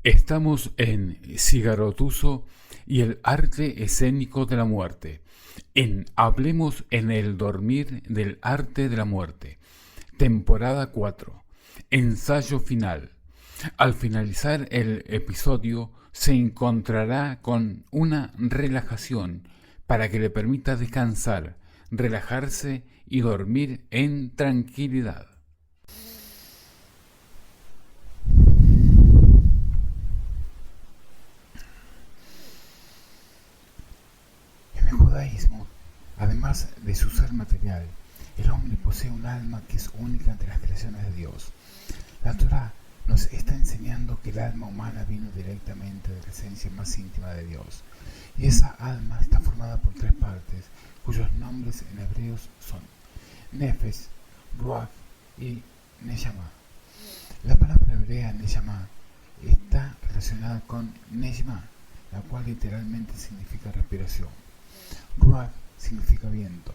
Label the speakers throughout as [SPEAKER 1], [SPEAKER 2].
[SPEAKER 1] Estamos en Cigarotuso y el arte escénico de la muerte. En Hablemos en el dormir del arte de la muerte. Temporada 4. Ensayo final. Al finalizar el episodio se encontrará con una relajación para que le permita descansar, relajarse y dormir en tranquilidad.
[SPEAKER 2] En el judaísmo, además de su ser material, el hombre posee un alma que es única entre las creaciones de Dios. La Torá nos está enseñando que el alma humana vino directamente de la esencia más íntima de Dios, y esa alma está formada por tres partes, cuyos nombres en hebreos son Nefesh, Ruach y Neshama. La palabra hebrea Neshama está relacionada con Neshma, la cual literalmente significa respiración. Ruach significa viento.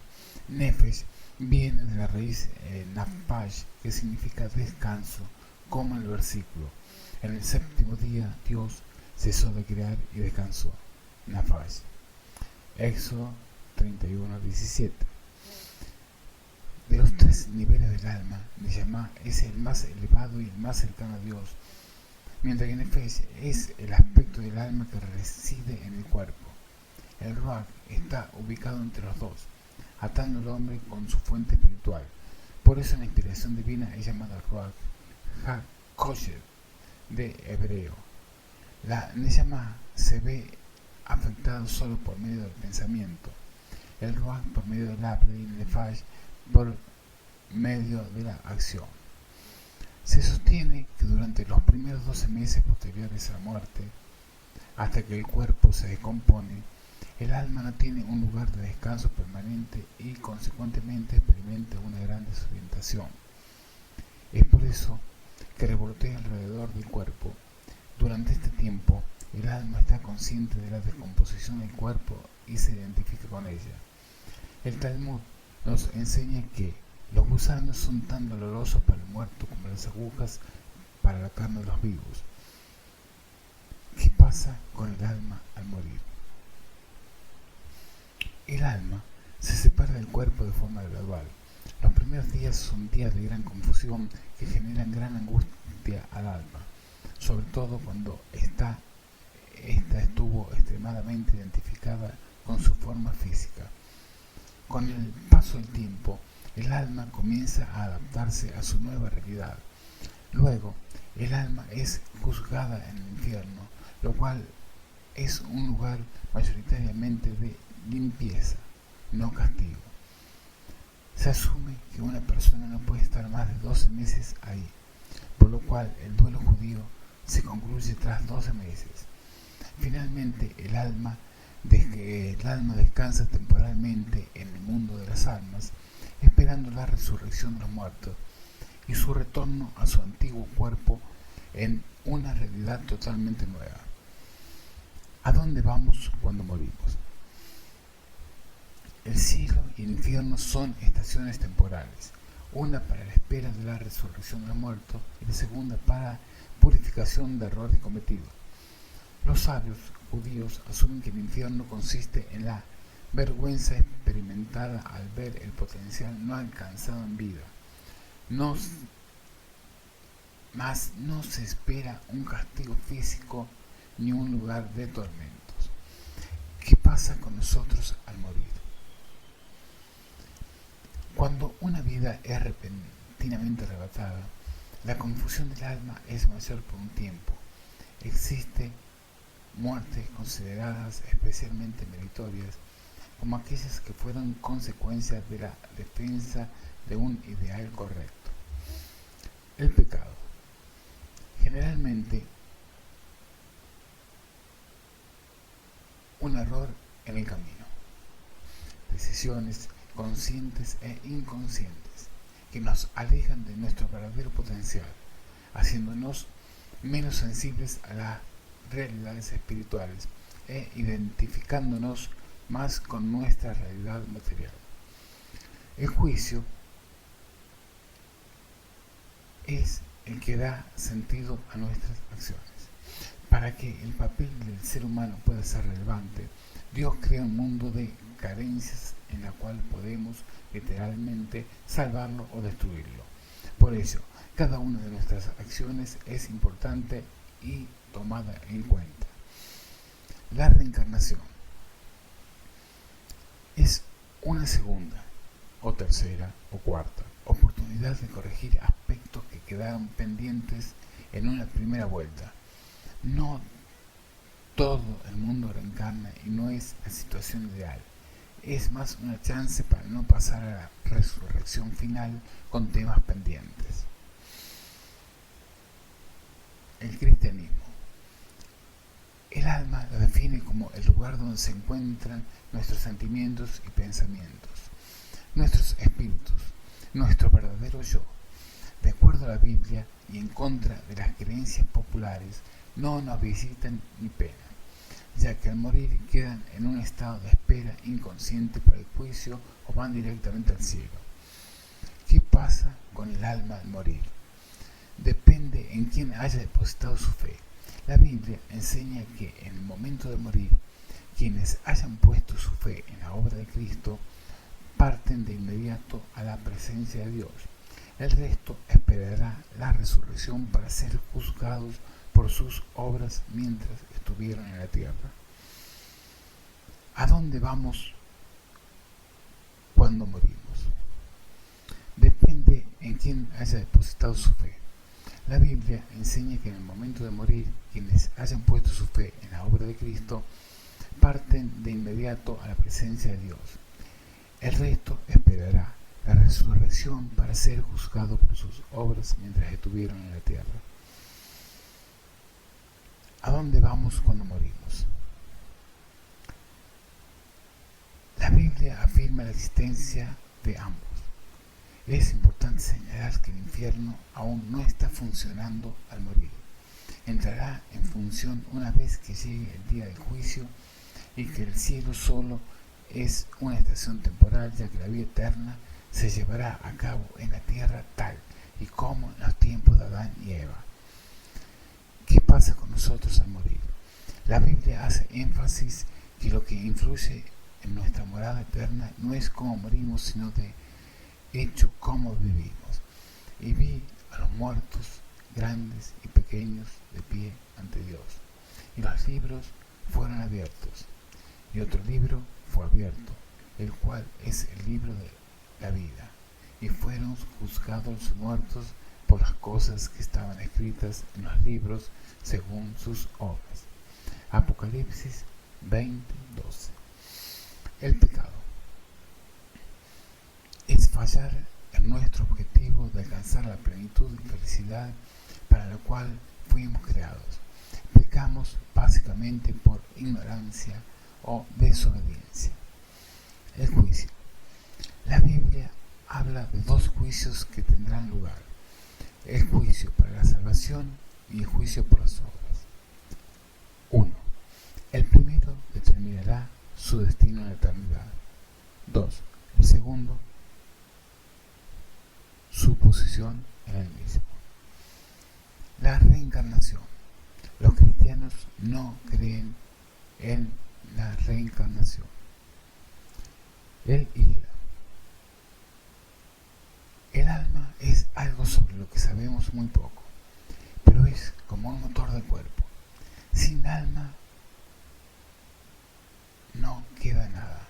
[SPEAKER 2] Nefesh viene de la raíz Nafash, que significa descanso, como el versículo. En el séptimo día Dios cesó de crear y descansó. Nafash. Éxodo 31:17. De los tres niveles del alma, Neshama es el más elevado y el más cercano a Dios, mientras que Nefesh es el aspecto del alma que reside en el cuerpo. El Ruach está ubicado entre los dos, atando al hombre con su fuente espiritual. Por eso la inspiración divina es llamada Ruach HaKosher de hebreo. La Neshama se ve afectado solo por medio del pensamiento, el Ruach por medio del habla y el Nefesh por medio de la acción. Se sostiene que durante los primeros 12 meses posteriores a la muerte, hasta que el cuerpo se descompone, el alma no tiene un lugar de descanso permanente y consecuentemente experimenta una gran desorientación. Es por eso que revolotea alrededor del cuerpo. Durante este tiempo, el alma está consciente de la descomposición del cuerpo y se identifica con ella. El Talmud nos enseña que los gusanos son tan dolorosos para el muerto como las agujas para la carne de los vivos. ¿Qué pasa con el alma al morir? El alma se separa del cuerpo de forma gradual. Los primeros días son días de gran confusión que generan gran angustia al alma, sobre todo cuando esta estuvo extremadamente identificada con su forma física. Con el paso del tiempo, el alma comienza a adaptarse a su nueva realidad. Luego, el alma es juzgada en el infierno, lo cual es un lugar mayoritariamente de limpieza, no castigo. Se asume que una persona no puede estar más de 12 meses ahí, por lo cual el duelo judío se concluye tras 12 meses. Finalmente, el alma descansa temporalmente en el mundo de las almas, esperando la resurrección de los muertos y su retorno a su antiguo cuerpo en una realidad totalmente nueva. ¿A dónde vamos cuando morimos? El cielo y el infierno son estaciones temporales, una para la espera de la resurrección de los muertos y la segunda para purificación de errores cometidos. Los sabios judíos asumen que el infierno consiste en la vergüenza experimentada al ver el potencial no alcanzado en vida. Mas no se espera un castigo físico ni un lugar de tormentos. ¿Qué pasa con nosotros al morir? Cuando una vida es repentinamente arrebatada, la confusión del alma es mayor por un tiempo. Existe muertes consideradas especialmente meritorias, como aquellas que fueron consecuencia de la defensa de un ideal correcto. El pecado. Generalmente, un error en el camino. Decisiones conscientes e inconscientes que nos alejan de nuestro verdadero potencial, haciéndonos menos sensibles a las realidades espirituales e identificándonos más con nuestra realidad material. El juicio es el que da sentido a nuestras acciones. Para que el papel del ser humano pueda ser relevante, Dios crea un mundo de carencias en la cual podemos literalmente salvarlo o destruirlo. Por ello, cada una de nuestras acciones es importante y tomada en cuenta. La reencarnación es una segunda, o tercera, o cuarta oportunidad de corregir aspectos que quedaron pendientes en una primera vuelta. No todo el mundo reencarna y no es la situación ideal. Es más una chance para no pasar a la resurrección final con temas pendientes. El cristianismo. El alma lo define como el lugar donde se encuentran nuestros sentimientos y pensamientos, nuestros espíritus, nuestro verdadero yo. De acuerdo a la Biblia y en contra de las creencias populares, no nos visitan ni pena, ya que al morir quedan en un estado de espera inconsciente para el juicio o van directamente al cielo. ¿Qué pasa con el alma al morir? Depende en quién haya depositado su fe. La Biblia enseña que en el momento de morir, quienes hayan puesto su fe en la obra de Cristo parten de inmediato a la presencia de Dios. El resto esperará la resurrección para ser juzgados por sus obras mientras estuvieron en la tierra. ¿A dónde vamos cuando morimos? Depende en quién haya depositado su fe. La Biblia enseña que en el momento de morir, quienes hayan puesto su fe en la obra de Cristo parten de inmediato a la presencia de Dios. El resto esperará la resurrección para ser juzgado por sus obras mientras estuvieron en la tierra. ¿A dónde vamos cuando morimos? La Biblia afirma la existencia de ambos. Es importante señalar que el infierno aún no está funcionando al morir. Entrará en función una vez que llegue el día del juicio y que el cielo solo es una estación temporal, ya que la vida eterna se llevará a cabo en la tierra tal y como en los tiempos de Adán y Eva. ¿Qué pasa con nosotros al morir? La Biblia hace énfasis que lo que influye en nuestra morada eterna no es cómo morimos, sino de hecho cómo vivimos. Y vi a los muertos, grandes y pequeños, de pie ante Dios. Y los libros fueron abiertos. Y otro libro fue abierto, el cual es el libro de la vida. Y fueron juzgados los muertos por las cosas que estaban escritas en los libros según sus obras. Apocalipsis 20:12. El pecado es fallar en nuestro objetivo de alcanzar la plenitud y felicidad para la cual fuimos creados. Pecamos básicamente por ignorancia o desobediencia. El juicio. La Biblia habla de dos juicios que tendrán lugar: el juicio para la salvación y el juicio por las obras. 1. El primero determinará su destino en la eternidad. 2. El segundo, su posición en el mismo. La reencarnación. Los cristianos no creen en la reencarnación. El isla. El alma es algo sobre lo que sabemos muy poco, pero es como un motor del cuerpo. Sin alma no queda nada.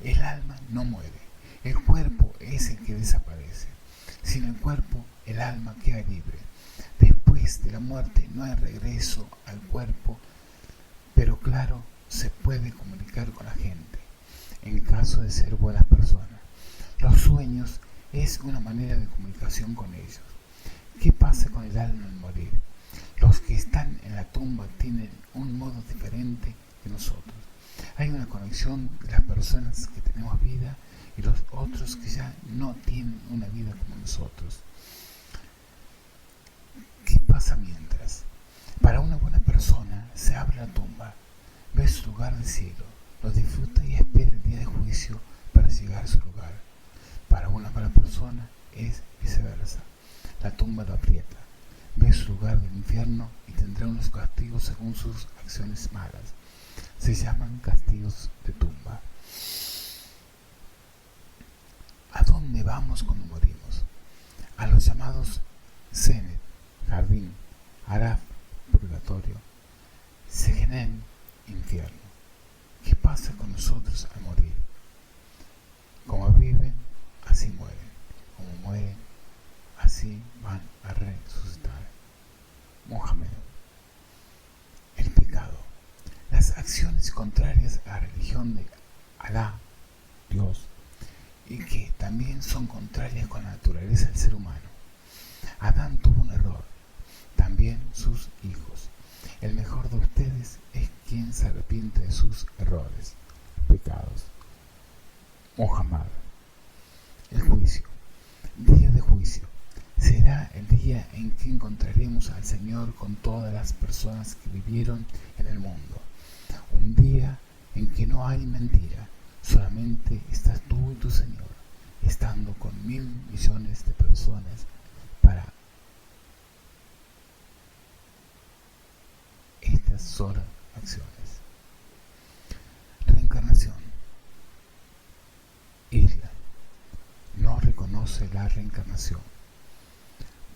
[SPEAKER 2] El alma no muere. El cuerpo es el que desaparece. Sin el cuerpo, el alma queda libre. Después de la muerte no hay regreso al cuerpo, pero claro, se puede comunicar con la gente, en caso de ser buenas personas. Los sueños es una manera de comunicación con ellos. ¿Qué pasa con el alma al morir? Los que están en la tumba tienen un modo diferente que nosotros. Hay una conexión de las personas que tenemos vida y los otros que ya no tienen una vida como nosotros. ¿Qué pasa mientras? Para una buena persona se abre la tumba, ve su lugar del cielo, lo disfruta y espera el día de juicio para llegar a su lugar. Para una mala persona es viceversa. La tumba lo aprieta, ve su lugar del infierno y tendrá unos castigos según sus acciones malas. Se llaman castigos de tumba. ¿A dónde vamos cuando morimos? A los llamados Senet, jardín, Araf, purgatorio, Segenem, infierno. ¿Qué pasa con nosotros al morir? Como viven, así mueren. Como mueren, así van a resucitar. Mohamed. El pecado. Las acciones contrarias a la religión de Alá, Dios, y que también son contrarias con la naturaleza del ser humano. Adán tuvo un error, también sus hijos. El mejor de ustedes es quien se arrepiente de sus errores, pecados. Muhammad. El juicio. Día de juicio. Será el día en que encontraremos al Señor con todas las personas que vivieron en el mundo. Un día en que no hay mentira, solamente estás tú y tu Señor, estando con 1.000 millones de personas para estas solas acciones. Reencarnación. Islam no reconoce la reencarnación.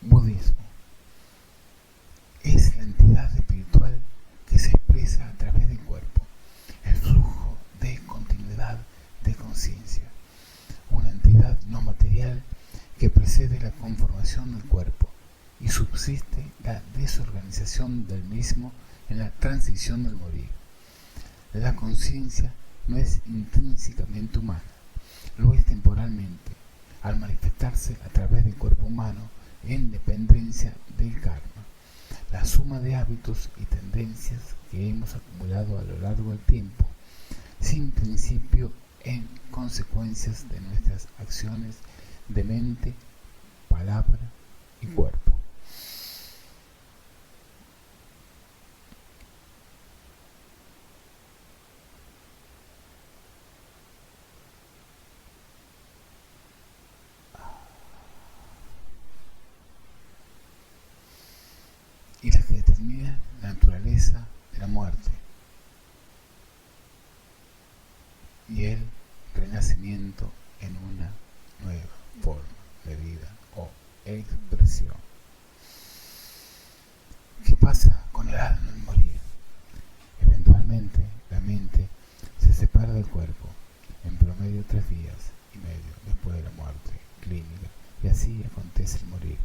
[SPEAKER 2] Budismo es la entidad espiritual que se expresa a través del cuerpo, el flujo de continuidad de conciencia, una entidad no material que precede la conformación del cuerpo y subsiste la desorganización del mismo en la transición del morir. La conciencia no es intrínsecamente humana, lo es temporalmente, al manifestarse a través del cuerpo humano en dependencia del karma, la suma de hábitos y tendencias que hemos acumulado a lo largo del tiempo, sin principio en consecuencias de nuestras acciones de mente, palabra y cuerpo. Y la que determina la naturaleza de la muerte y el renacimiento en una nueva forma de vida o expresión. ¿Qué pasa con el alma al morir? Eventualmente la mente se separa del cuerpo, en promedio 3 días y medio después de la muerte clínica, y así acontece el morir.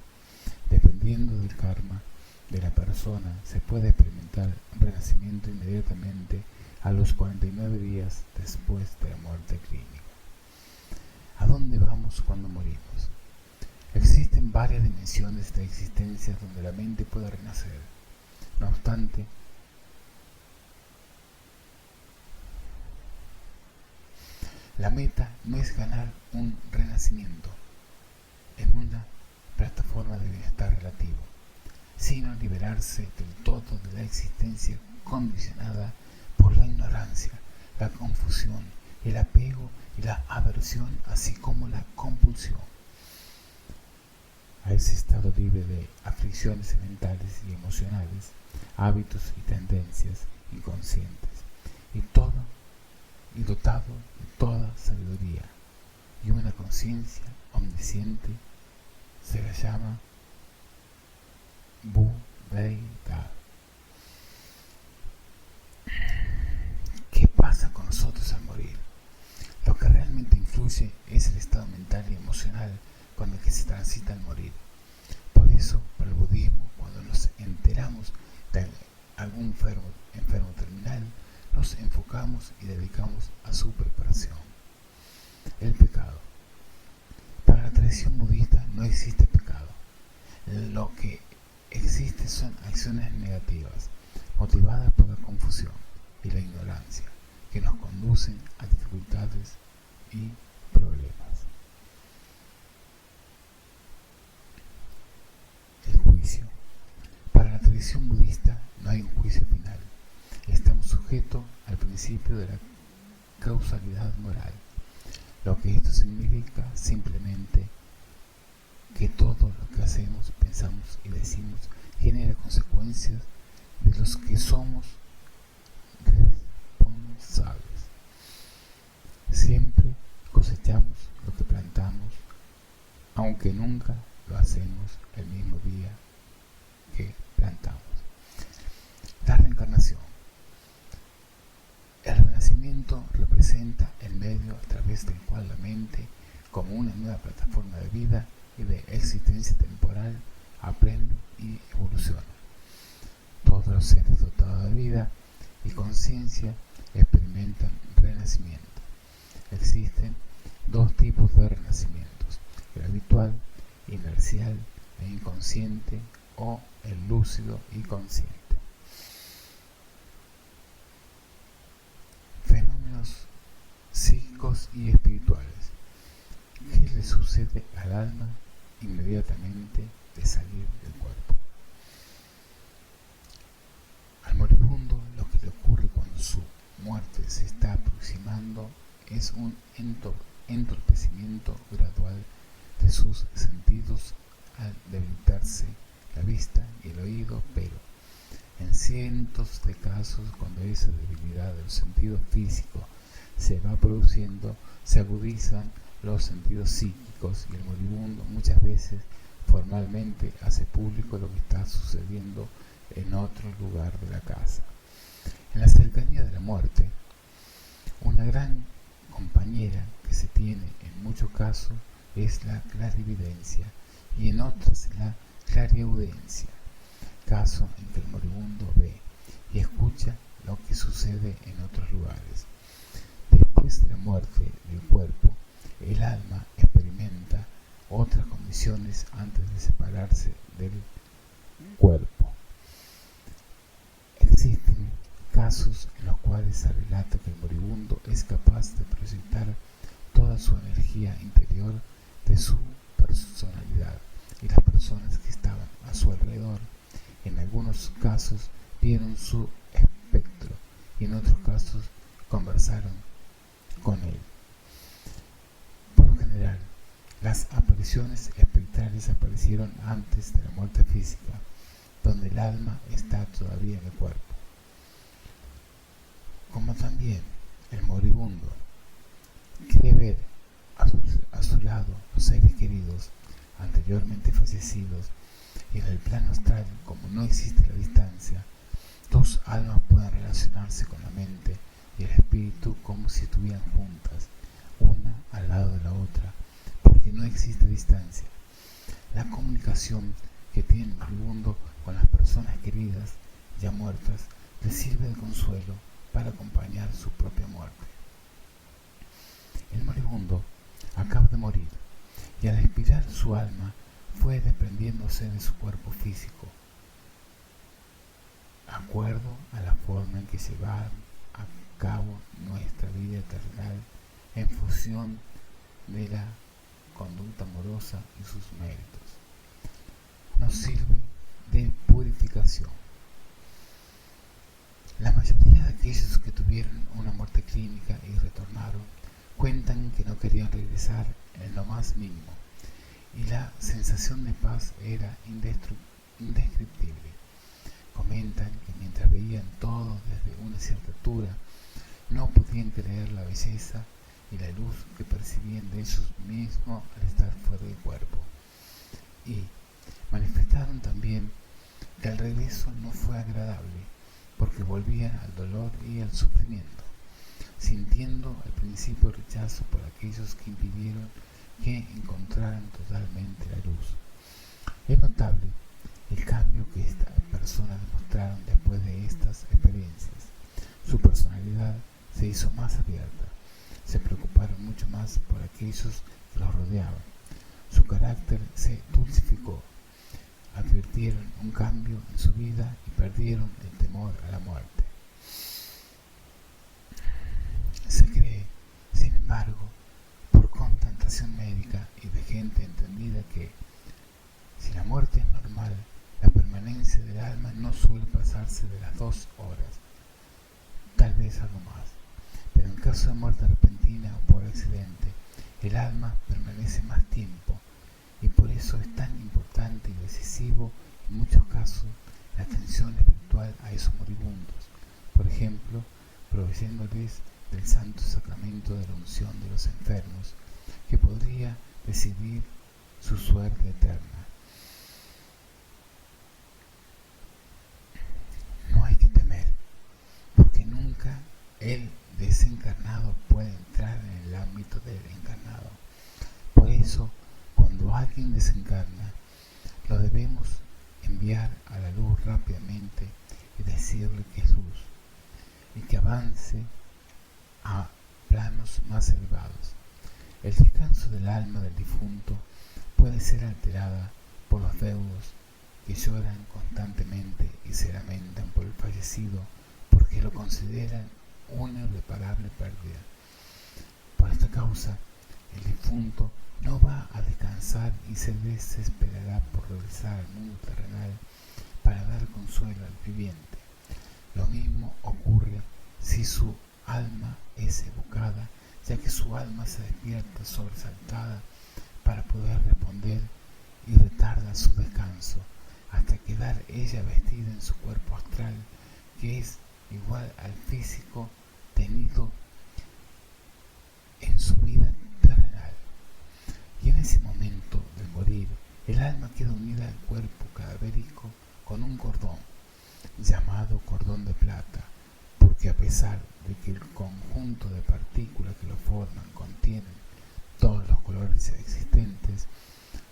[SPEAKER 2] Dependiendo del karma de la persona, se puede experimentar renacimiento inmediatamente a los 49 días después de la muerte clínica. ¿A dónde vamos cuando morimos? Existen varias dimensiones de existencia donde la mente puede renacer. No obstante, la meta no es ganar un renacimiento en una plataforma de bienestar relativo, sino liberarse del todo de la existencia condicionada por la ignorancia, la confusión, el apego y la aversión, así como la compulsión. A ese estado libre de aflicciones mentales y emocionales, hábitos y tendencias inconscientes, y dotado de toda sabiduría y una conciencia omnisciente, se la llama Budeidad. ¿Qué pasa con nosotros al morir? Lo que realmente influye es el estado mental y emocional con el que se transita al morir. Por eso, para el budismo, cuando nos enteramos de algún enfermo terminal, nos enfocamos y dedicamos a su preparación. El pecado. Para la tradición budista no existe pecado. Lo que existe son acciones negativas, motivadas por la confusión y la ignorancia, que nos conducen a dificultades y problemas. El juicio. Para la tradición budista no hay un juicio final. Estamos sujetos al principio de la causalidad moral. Lo que esto significa simplemente que todo lo que hacemos, pensamos y decimos genera consecuencias de los que somos responsables. Siempre cosechamos lo que plantamos, aunque nunca lo hacemos el mismo día que plantamos. La reencarnación. El renacimiento representa el medio a través del cual la mente, como una nueva plataforma de vida y de existencia temporal, aprende y evoluciona. Todos los seres dotados de vida y conciencia experimentan renacimiento. Existen dos tipos de renacimientos: el habitual, inercial e inconsciente, o el lúcido y consciente. Fenómenos psíquicos y espirituales. ¿Qué le sucede al alma inmediatamente de salir del cuerpo? Al moribundo, lo que le ocurre cuando su muerte se está aproximando es un entorpecimiento gradual de sus sentidos al debilitarse la vista y el oído, pero en cientos de casos, cuando esa debilidad de los sentidos físicos se va produciendo, se agudizan los sentidos psíquicos y el moribundo muchas veces formalmente hace público lo que está sucediendo en otro lugar de la casa. En la cercanía de la muerte, una gran compañera que se tiene en muchos casos es la clarividencia y en otras la clariaudiencia, caso en que el moribundo ve y escucha lo que sucede en otros lugares. Después de la muerte del cuerpo, el alma experimenta otras condiciones antes de separarse del cuerpo. Existen casos en los cuales se relata que el moribundo es capaz de proyectar toda su energía interior de su personalidad, y las personas que estaban a su alrededor en algunos casos vieron su espectro y en otros casos conversaron con él. Por lo general, las apariciones espectrales aparecieron antes de la muerte física, donde el alma está todavía en el cuerpo. Como también el moribundo quiere ver a su lado los seres queridos anteriormente fallecidos, y en el plano astral, como no existe la distancia, dos almas pueden relacionarse con la mente y el espíritu como si estuvieran juntas, una al lado de la otra, porque no existe distancia. La comunicación que tiene el moribundo con las personas queridas ya muertas le sirve de consuelo para acompañar su propia muerte. El moribundo acaba de morir y al expirar su alma fue desprendiéndose de su cuerpo físico, acuerdo a la forma en que se va a cabo nuestra vida terrenal en función de la conducta amorosa y sus méritos. Nos sirve de purificación. La mayoría de aquellos que tuvieron una muerte clínica y retornaron cuentan que no querían regresar en lo más mínimo, y la sensación de paz era indescriptible. Comentan que mientras veían todo desde una cierta altura, no podían creer la belleza y la luz que percibían de ellos mismos al estar fuera del cuerpo. Y manifestaron también que el regreso no fue agradable, porque volvían al dolor y al sufrimiento, sintiendo al principio rechazo por aquellos que impidieron que encontraran totalmente la luz. Es notable el cambio que estas personas demostraron después de estas experiencias. Su personalidad se hizo más abierta, se preocuparon mucho más por aquellos que los rodeaban, su carácter se dulcificó, advirtieron un cambio en su vida y perdieron el temor a la muerte. Se cree, sin embargo, por constatación médica y de gente entendida, que si la muerte es normal, la permanencia del alma no suele pasarse de las 2 horas, tal vez algo más, pero en caso de muerte repentina o por accidente, el alma permanece más tiempo, y por eso es tan importante y decisivo en muchos casos la atención espiritual a esos moribundos, por ejemplo, proveyéndoles del santo sacramento de la unción de los enfermos, que podría decidir su suerte eterna. No hay que temer, porque nunca el desencarnado puede entrar en el ámbito del encarnado. Por eso, cuando alguien desencarna, lo debemos enviar a la luz rápidamente y decirle que es luz y que avance a planos más elevados. El descanso del alma del difunto puede ser alterada por los deudos que lloran constantemente y se lamentan por el fallecido porque lo consideran una irreparable pérdida. Por esta causa, el difunto no va a descansar y se desesperará por regresar al mundo terrenal para dar consuelo al viviente. Lo mismo ocurre si su alma es evocada, ya que su alma se despierta sobresaltada para poder responder y retarda su descanso hasta quedar ella vestida en su cuerpo astral, que es igual al físico tenido en su vida terrenal. Y en ese momento del morir, el alma queda unida al cuerpo cadavérico con un cordón, llamado cordón de plata, porque a pesar de que el conjunto de partículas que lo forman contienen todos los colores existentes,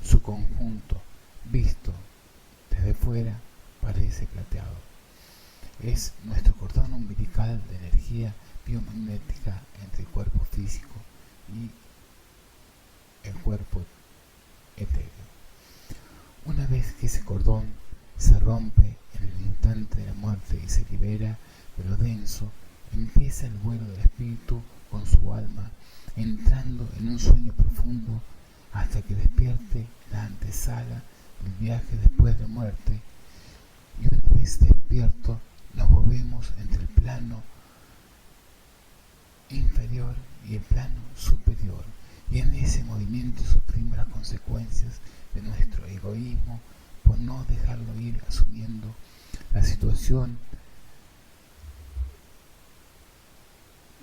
[SPEAKER 2] su conjunto, visto desde fuera, parece plateado. Es nuestro cordón umbilical de energía biomagnética entre el cuerpo físico y el cuerpo etéreo. Una vez que ese cordón se rompe en el instante de la muerte y se libera de lo denso, empieza el vuelo del espíritu con su alma, entrando en un sueño profundo hasta que despierte la antesala del viaje después de muerte. Y una vez despierto, nos movemos entre el plano inferior y el plano superior, y en ese movimiento sufrimos las consecuencias de nuestro egoísmo por no dejarlo ir asumiendo la situación,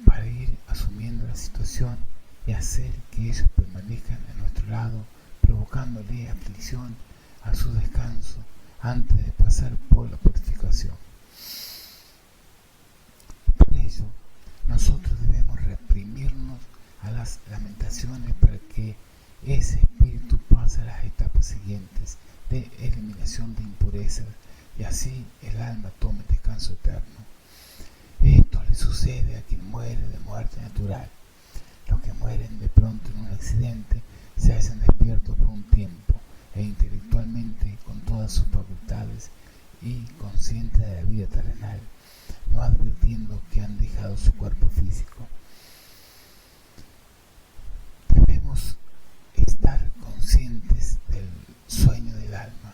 [SPEAKER 2] para ir asumiendo la situación y hacer que ellos permanezcan a nuestro lado, provocándole aflicción a su descanso antes de pasar por la purificación. Por ello, nosotros debemos reprimirnos a las lamentaciones para que ese espíritu pase a las etapas siguientes de eliminación de impurezas y así el alma tome descanso eterno. Esto le sucede a quien muere de muerte natural. Los que mueren de pronto en un accidente se hallan despiertos por un tiempo e intelectualmente con todas sus facultades y conscientes de la vida terrenal, no advirtiendo que han dejado su cuerpo físico. Debemos estar conscientes del sueño del alma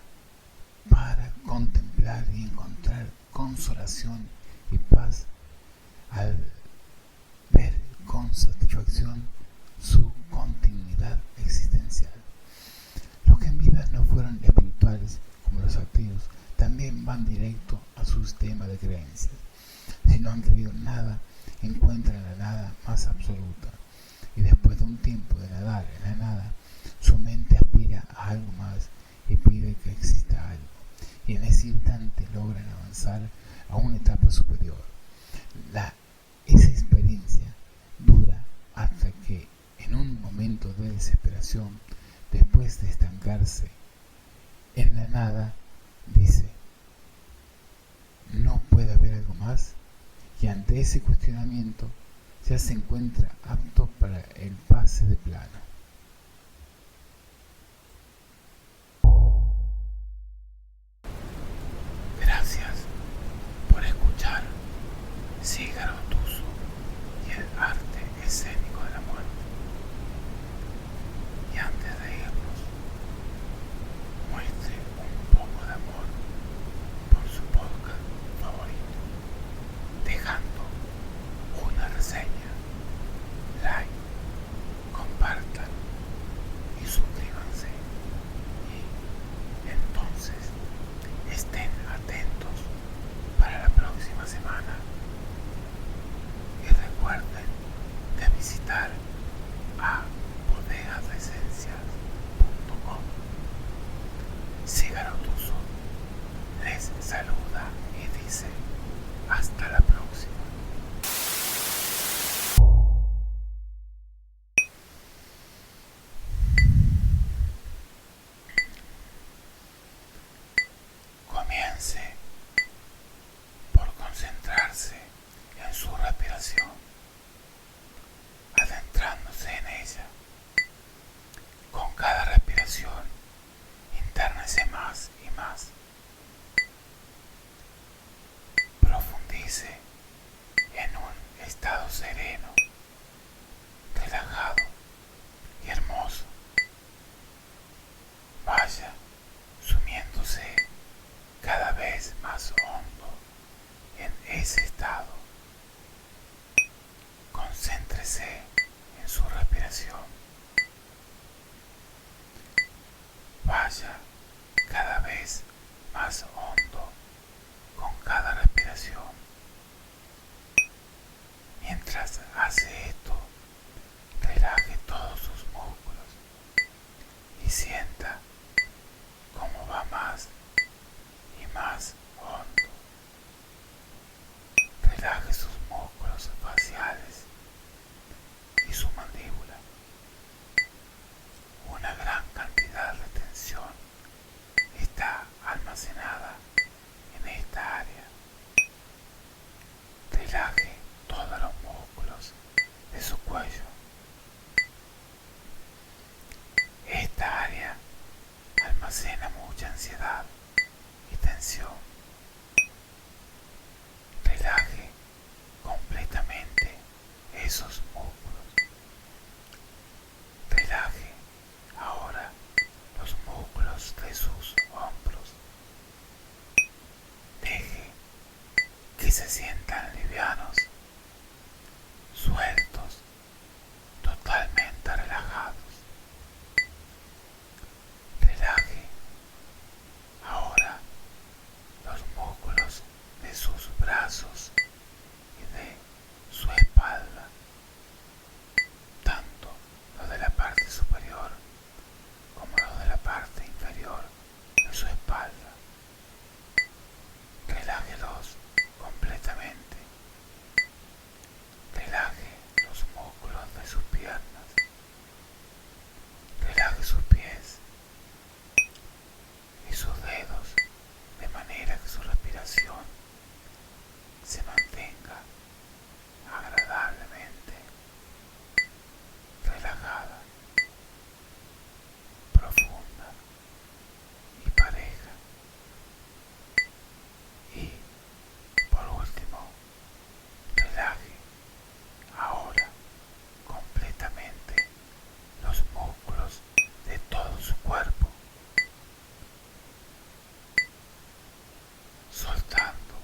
[SPEAKER 2] para contemplar y encontrar consolación y paz al ver con satisfacción su continuidad existencial. Los que en vida no fueron espirituales, como los ateos, también van directo a su sistema de creencias. Si no han creído en nada, encuentran la nada más absoluta, y después de un tiempo de nadar en la nada, su mente aspira a algo más y pide que exista algo, y en ese instante logran avanzar a una etapa superior. Esa experiencia dura hasta que en un momento de desesperación, después de estancarse en la nada, dice: ¿no puede haber algo más? Y ante ese cuestionamiento ya se encuentra apto para el pase de plano. Gracias por escuchar Cígaro Tuso y el arte escénico de la muerte. Y antes de irnos, muestre un poco de amor por su podcast favorito, dejando una reseña, like, compartan ese estado. Concéntrese en su respiración. Vaya cada vez más hondo con cada respiración. Mientras hace esto, relaje todos sus músculos y sienta cómo va más y más hondo. Relaje sus músculos faciales y su mandíbula. Una gran cantidad de tensión está almacenada en esta área. Relaje todos los músculos de su cuello. Esta área almacena mucha ansiedad y tensión. Relaje completamente esos músculos. Relaje ahora los músculos de sus hombros. Deje que se sientan livianos, sueltos, totalmente relajados. Relaje ahora los músculos de sus brazos y de su espalda, tanto los de la parte superior como los de la parte inferior de su espalda. Relájelos completamente. Relaje los músculos de sus piernas. Relaje sus pies y sus dedos de manera que su respiración se mantenga agradablemente relajada, profunda y pareja. Y por último, relaje ahora completamente los músculos de todo su cuerpo, soltando,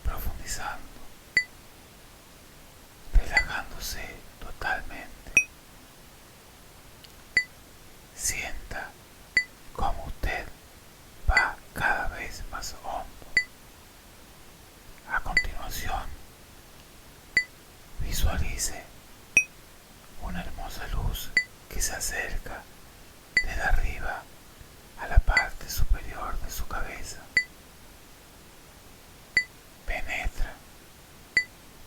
[SPEAKER 2] profundizando, relajándose totalmente. Sienta cómo usted va cada vez más hondo. A continuación, visualice una hermosa luz que se acerca desde arriba a la parte superior de su cabeza. Penetra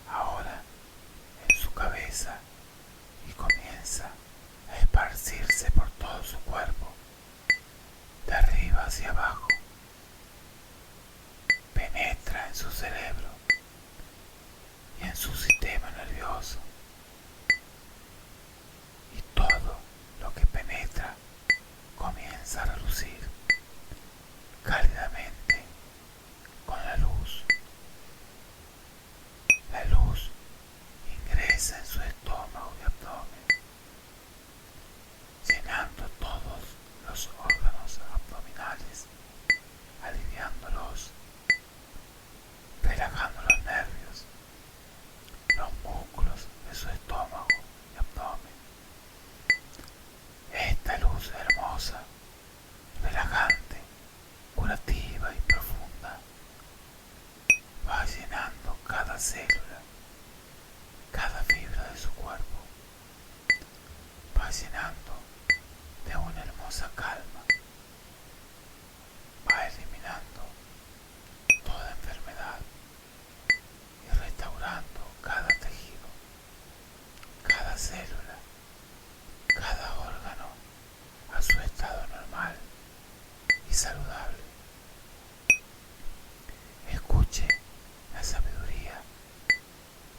[SPEAKER 2] ahora en su cabeza y comienza a esparcirse por todo su cuerpo, de arriba hacia abajo. Penetra en su cerebro y en su sistema nervioso. Y todo lo que penetra comienza a relucir cálidamente con la luz. La luz ingresa en su estómago y abdomen, llenando todos los órganos abdominales, aliviándolos, relajando los nervios, los músculos de su estómago y abdomen. Esta luz hermosa, relajante, curativa y profunda va llenando cada célula, cada fibra de su cuerpo, va llenando de una hermosa calma, va eliminando toda enfermedad y restaurando cada tejido, cada célula, cada órgano a su estado normal y saludable. Escuche la sabiduría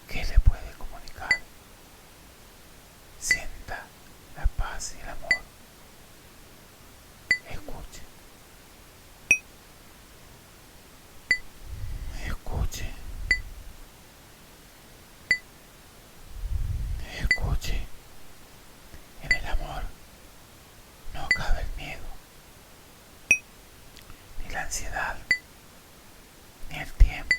[SPEAKER 2] que le puede comunicar. Sienta la paz y el amor. Escuche. Escuche. Escuche. En el amor no cabe el miedo, ni la ansiedad, ni el tiempo.